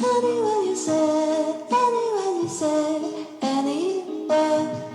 Honey, when you say, honey, when you say, anywhere.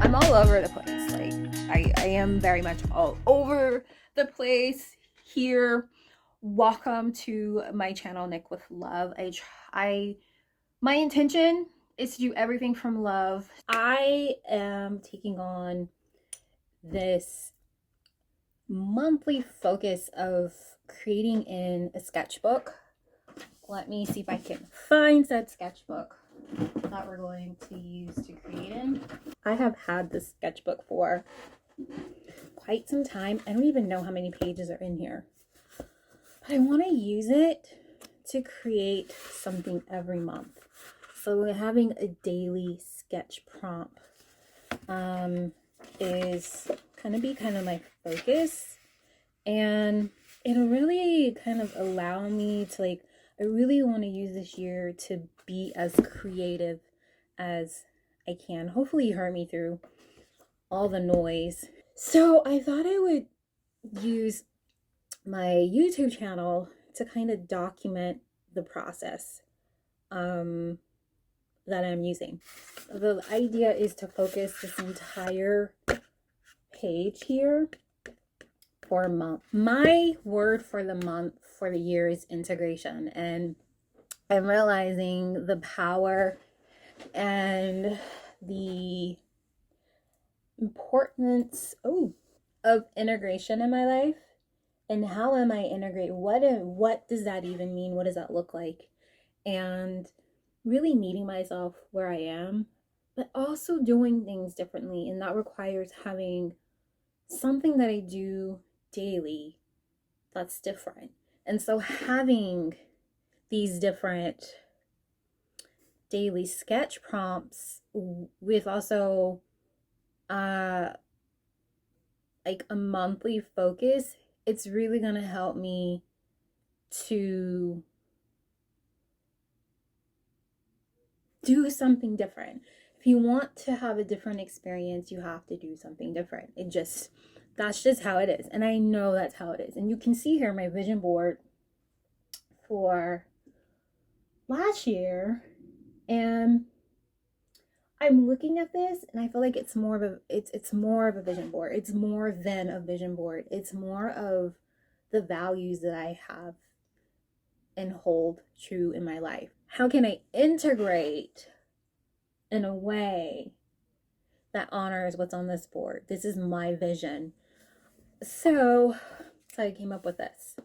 I'm all over the place. Like I am very much all over the place here. Welcome to my channel, Nic With Love. My intention is to do everything from love. I am taking on this monthly focus of creating in a sketchbook. Let me see if I can find that sketchbook that we're going to use to create in. I have had this sketchbook for quite some time. I don't even know how many pages are in here, but I want to use it to create something every month. So having a daily sketch prompt is kind of my focus, and it'll really kind of allow me to I really want to use this year to be as creative as I can. Hopefully you heard me through all the noise. So I thought I would use my YouTube channel to kind of document the process that I'm using. The idea is to focus this entire page here for a month. My word for the month for the year is integration, and I'm realizing the power and the importance of integration in my life. And how am I integrated? What does that even mean? What does that look like? And really meeting myself where I am, but also doing things differently. And that requires having something that I do daily that's different. And so having these different daily sketch prompts with also like a monthly focus, it's really going to help me to do something different. If you want to have a different experience, you have to do something different. That's just how it is. And I know that's how it is. And you can see here my vision board for last year, and I'm looking at this and I feel like it's more of a vision board. It's more than a vision board. It's more of the values that I have and hold true in my life. How can I integrate in a way that honors what's on this board? This is my vision. So I came up with this.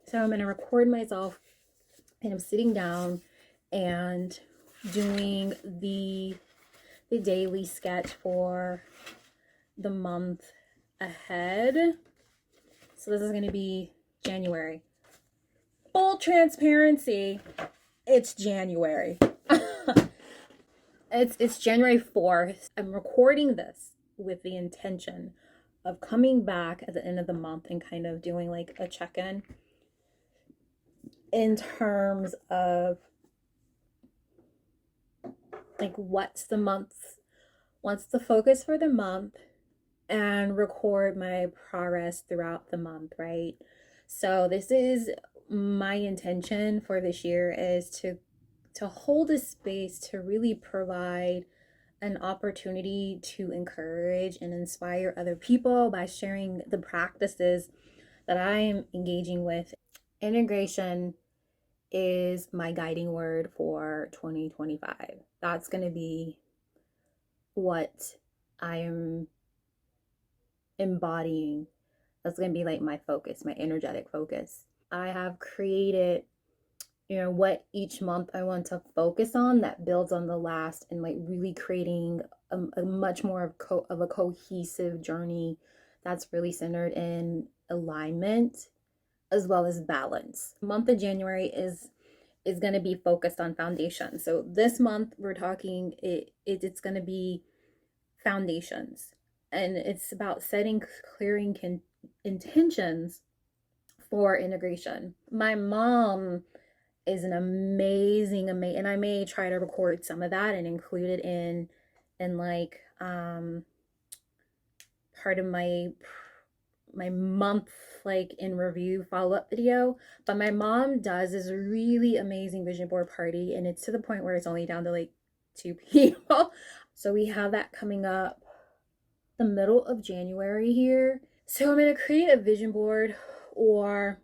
So I'm going to record myself, and I'm sitting down and doing the daily sketch for the month ahead. So this is going to be January. Full transparency, it's January. It's January 4th. I'm recording this with the intention of coming back at the end of the month and kind of doing like a check-in in terms of like what's the focus for the month, and record my progress throughout the month, right? So this is my intention for this year, is to hold a space to really provide an opportunity to encourage and inspire other people by sharing the practices that I am engaging with. Integration is my guiding word for 2025. That's going to be what I am embodying. That's going to be like my focus, my energetic focus. I have created, what each month I want to focus on that builds on the last, and like really creating a much more of a cohesive journey that's really centered in alignment as well as balance. The month of January is going to be focused on foundation. So this month we're talking it's going to be foundations, and it's about setting clearing intentions for integration. My mom is an amazing, and I may try to record some of that and include it in like part of my month like in review follow-up video. But my mom does this really amazing vision board party, and it's to the point where it's only down to like 2 people. So we have that coming up the middle of January here. So I'm going to create a vision board, or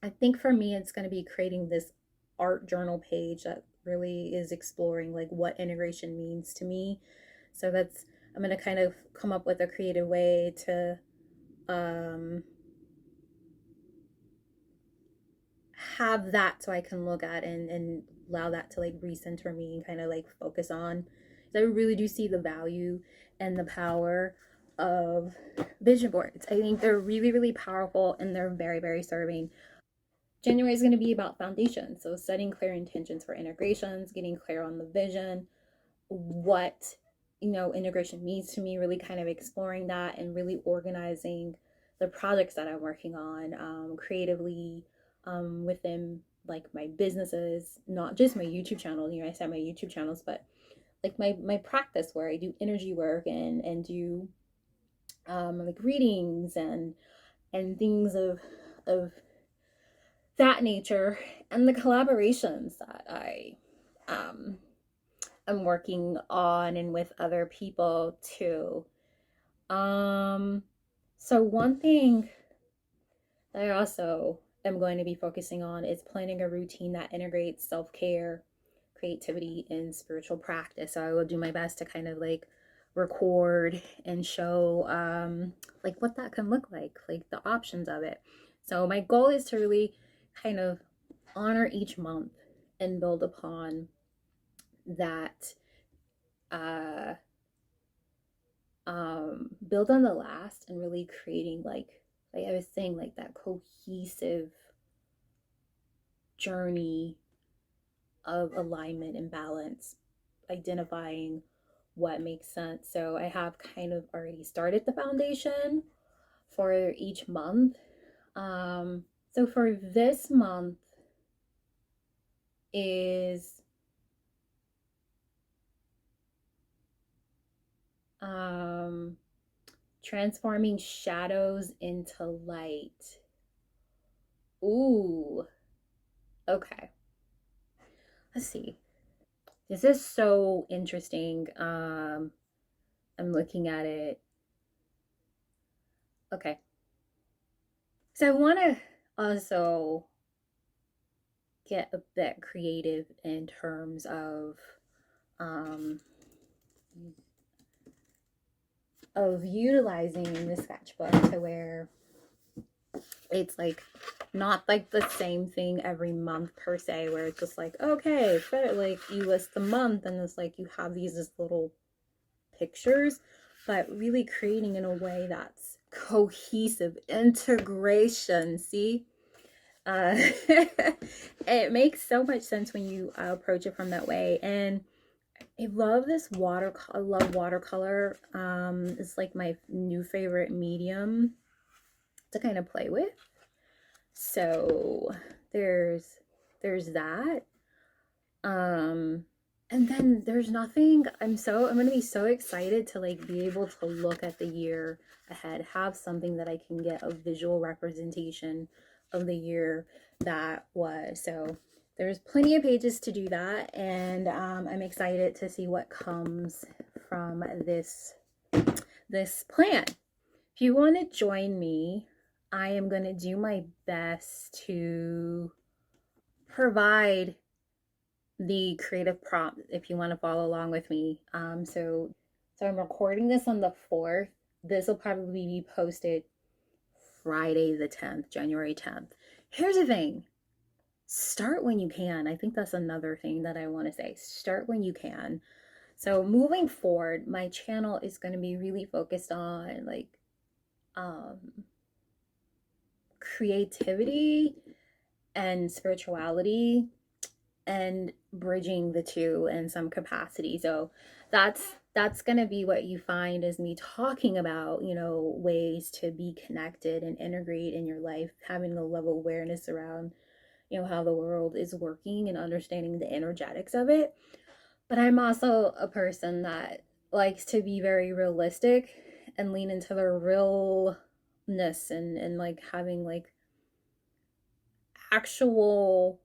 I think for me it's going to be creating this art journal page that really is exploring like what integration means to me. So that's, I'm going to kind of come up with a creative way to have that so I can look at and allow that to like recenter me and kind of like focus on. So I really do see the value and the power of vision boards. I think they're really, really powerful, and they're very, very serving. January is going to be about foundation. So setting clear intentions for integrations, getting clear on the vision, what, integration means to me, really kind of exploring that and really organizing the projects that I'm working on creatively within like my businesses, not just my YouTube channel. I said my YouTube channels, but like my practice where I do energy work and do like readings and things of that nature, and the collaborations that I'm working on and with other people too. So one thing that I also am going to be focusing on is planning a routine that integrates self-care, creativity, and spiritual practice. So I will do my best to kind of like record and show like what that can look like the options of it. So my goal is to really kind of honor each month and build upon that uh build on the last, and really creating like I was saying, like that cohesive journey of alignment and balance, identifying what makes sense. So I have kind of already started the foundation for each month. So for this month is transforming shadows into light. Ooh, okay. Let's see. This is so interesting. I'm looking at it. Okay. So I want to also get a bit creative in terms um, of utilizing the sketchbook to where it's like not like the same thing every month per se, where it's just like, okay, like you list the month and it's like you have these little pictures, but really creating in a way that's cohesive integration. See, it makes so much sense when you approach it from that way. And I love this I love watercolor. It's like my new favorite medium to kind of play with. So there's that. Um, and then there's nothing. I'm gonna be so excited to like be able to look at the year ahead, have something that I can get a visual representation of the year that was. So there's plenty of pages to do that, and I'm excited to see what comes from this plan. If you want to join me, I am going to do my best to provide the creative prompt if you want to follow along with me. So I'm recording this on the 4th. This will probably be posted Friday the 10th, January 10th. Here's the thing. Start when you can. I think that's another thing that I want to say. Start when you can. So moving forward, my channel is going to be really focused on like creativity and spirituality and bridging the two in some capacity. So that's that's going to be what you find is me talking about, you know, ways to be connected and integrate in your life, having a level of awareness around, you know, how the world is working and understanding the energetics of it. But I'm also a person that likes to be very realistic and lean into the realness and like having like actual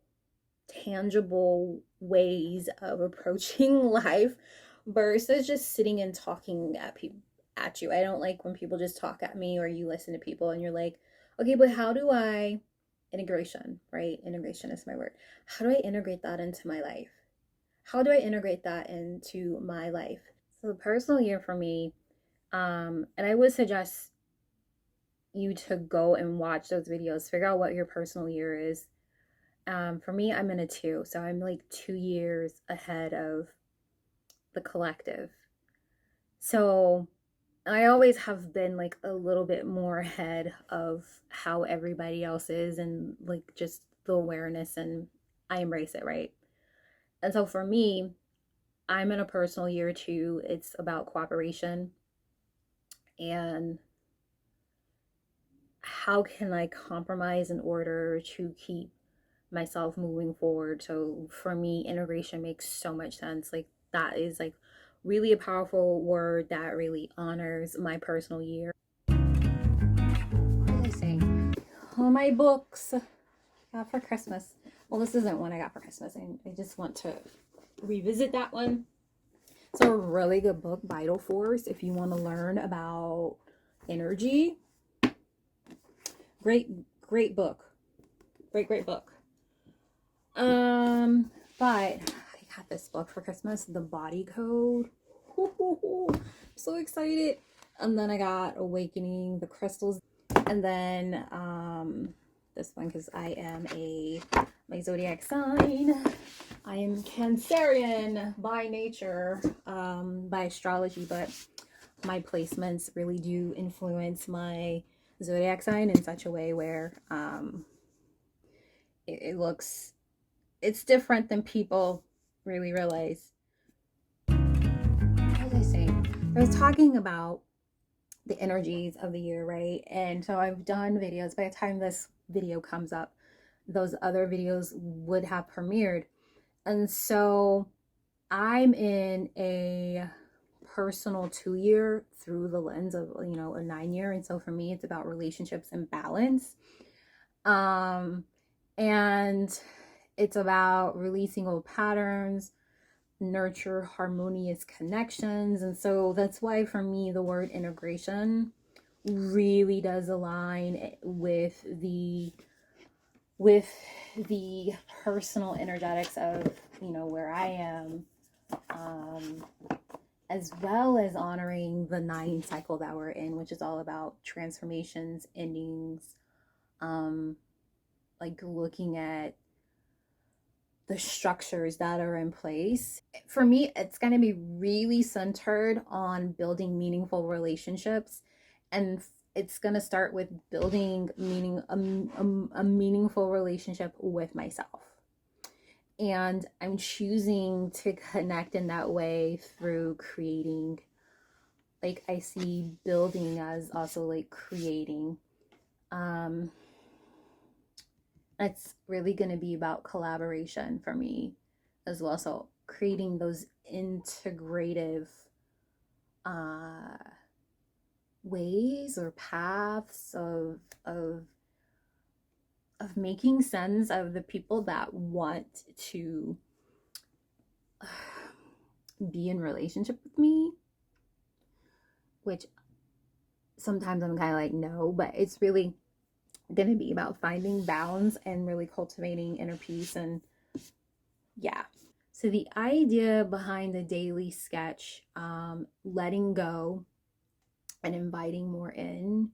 tangible ways of approaching life versus just sitting and talking at people at you. I don't like when people just talk at me or you listen to people and you're like, okay, but how do I integration, right? Integration is my word. How do I integrate that into my life? How do I integrate that into my life? So the personal year for me, and I would suggest you to go and watch those videos, figure out what your personal year is. For me, I'm in a 2, so I'm like 2 years ahead of the collective. So I always have been like a little bit more ahead of how everybody else is and like just the awareness, and I embrace it, right? And so for me, I'm in a personal year 2. It's about cooperation and how can I compromise in order to keep myself moving forward. So for me, integration makes so much sense. Like that is like really a powerful word that really honors my personal year. What was I saying? All my books I got for Christmas. Well, this isn't one I got for Christmas. I just want to revisit that one. It's a really good book, Vital Force, if you want to learn about energy. Great, great book. Great book. But I got this book for Christmas, The Body Code. So excited. And then I got Awakening the Crystals. And then this one, because I am my zodiac sign. I am Cancerian by nature, by astrology, but my placements really do influence my zodiac sign in such a way where it's different than people really realize. What was I saying? I was talking about the energies of the year, right? And so I've done videos. By the time this video comes up, those other videos would have premiered. And so I'm in a personal 2 year through the lens of, you know, a 9 year. And so for me, it's about relationships and balance. And it's about releasing old patterns, nurture harmonious connections. And so that's why for me the word integration really does align with the personal energetics of, you know, where I am, as well as honoring the 9 cycle that we're in, which is all about transformations, endings, like looking at the structures that are in place. For me, it's going to be really centered on building meaningful relationships, and it's going to start with building a meaningful relationship with myself. And I'm choosing to connect in that way through creating. Like I see building as also like creating. It's really going to be about collaboration for me as well. So creating those integrative ways or paths of making sense of the people that want to be in relationship with me, which sometimes I'm kind of like, no, but it's really going to be about finding balance and really cultivating inner peace. And yeah. So the idea behind the daily sketch, letting go and inviting more in.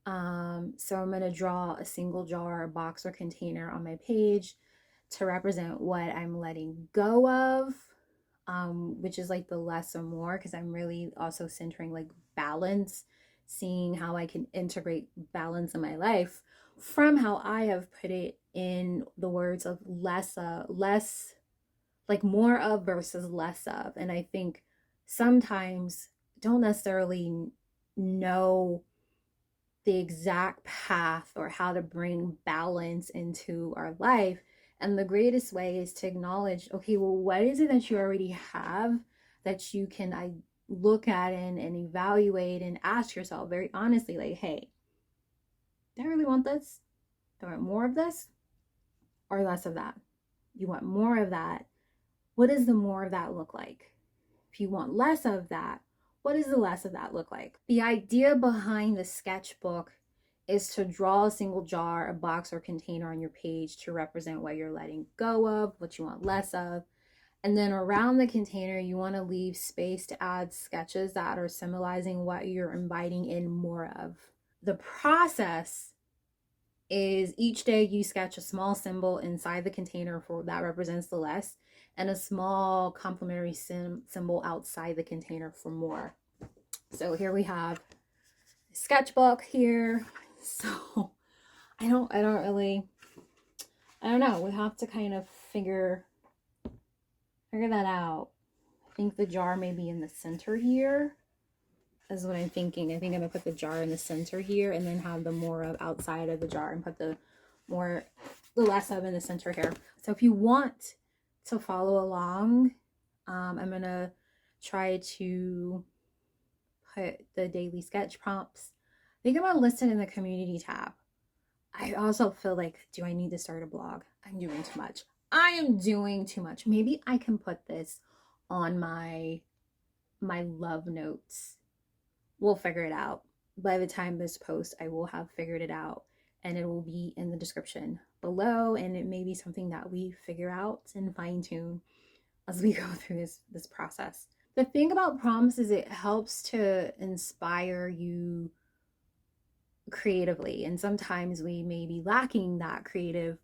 So I'm going to draw a single jar, box, or container on my page to represent what I'm letting go of, which is like the less or more, because I'm really also centering like balance, seeing how I can integrate balance in my life from how I have put it in the words of less, like more of versus less of. And I think sometimes don't necessarily know the exact path or how to bring balance into our life. And the greatest way is to acknowledge, okay, well, what is it that you already have that you can look at and evaluate and ask yourself very honestly, like, hey, do I really want this? Do I want more of this or less of that? You want more of that. What does the more of that look like? If you want less of that, what does the less of that look like? The idea behind the sketchbook is to draw a single jar, a box, or container on your page to represent what you're letting go of, what you want less of. And then around the container, you want to leave space to add sketches that are symbolizing what you're inviting in more of. The process is each day you sketch a small symbol inside the container for that represents the less, and a small complementary symbol outside the container for more. So here we have a sketchbook here. So I don't know. We have to kind of figure that out. I think the jar may be in the center here. Is what I'm thinking. I think I'm gonna put the jar in the center here and then have the more of outside of the jar and put the less of in the center here. So if you want to follow along, I'm gonna try to put the daily sketch prompts. I think I'm gonna list it in the community tab. I also feel like, do I need to start a blog? I'm doing too much. I am doing too much. Maybe I can put this on my love notes. We'll figure it out. By the time this post, I will have figured it out, and it will be in the description below, and it may be something that we figure out and fine tune as we go through this process. The thing about prompts is it helps to inspire you creatively, and sometimes we may be lacking that creative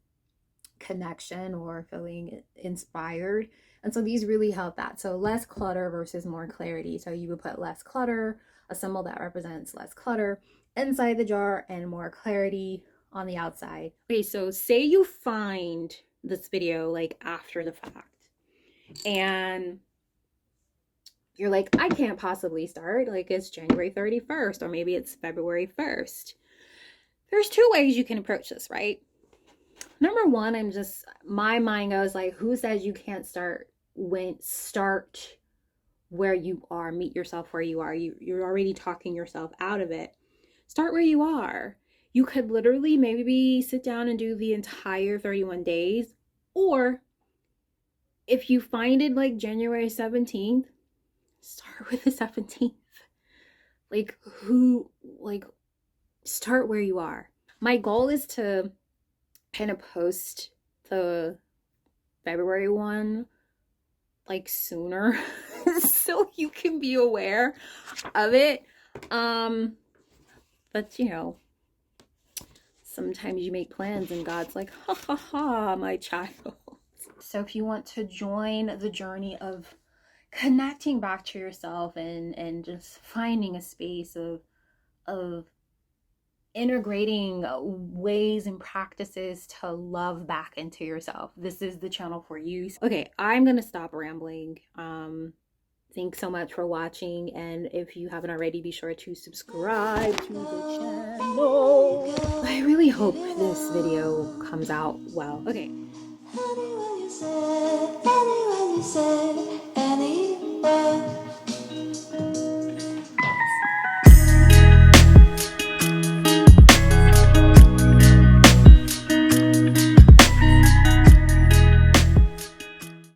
connection or feeling inspired, and so these really help that. So less clutter versus more clarity. So you would put less clutter, a symbol that represents less clutter inside the jar, and more clarity on the outside. Okay, so say you find this video like after the fact and you're like, I can't possibly start, like it's January 31st or maybe it's February 1st. There's two ways you can approach this, right? Number one, my mind goes like, who says you can't start where you are, meet yourself where you are. You're already talking yourself out of it. Start where you are. You could literally maybe sit down and do the entire 31 days. Or if you find it like January 17th, start with the 17th. Start where you are. My goal is to kind of post the February one like sooner so you can be aware of it. But you know, sometimes you make plans and God's like, ha ha ha, my child. So if you want to join the journey of connecting back to yourself and just finding a space of integrating ways and practices to love back into yourself, this is the channel for you. Okay, I'm gonna stop rambling. Thanks so much for watching, and if you haven't already, be sure to subscribe to the channel. I really hope this video comes out well. Okay. Anyone you said, anyone you said, anyone.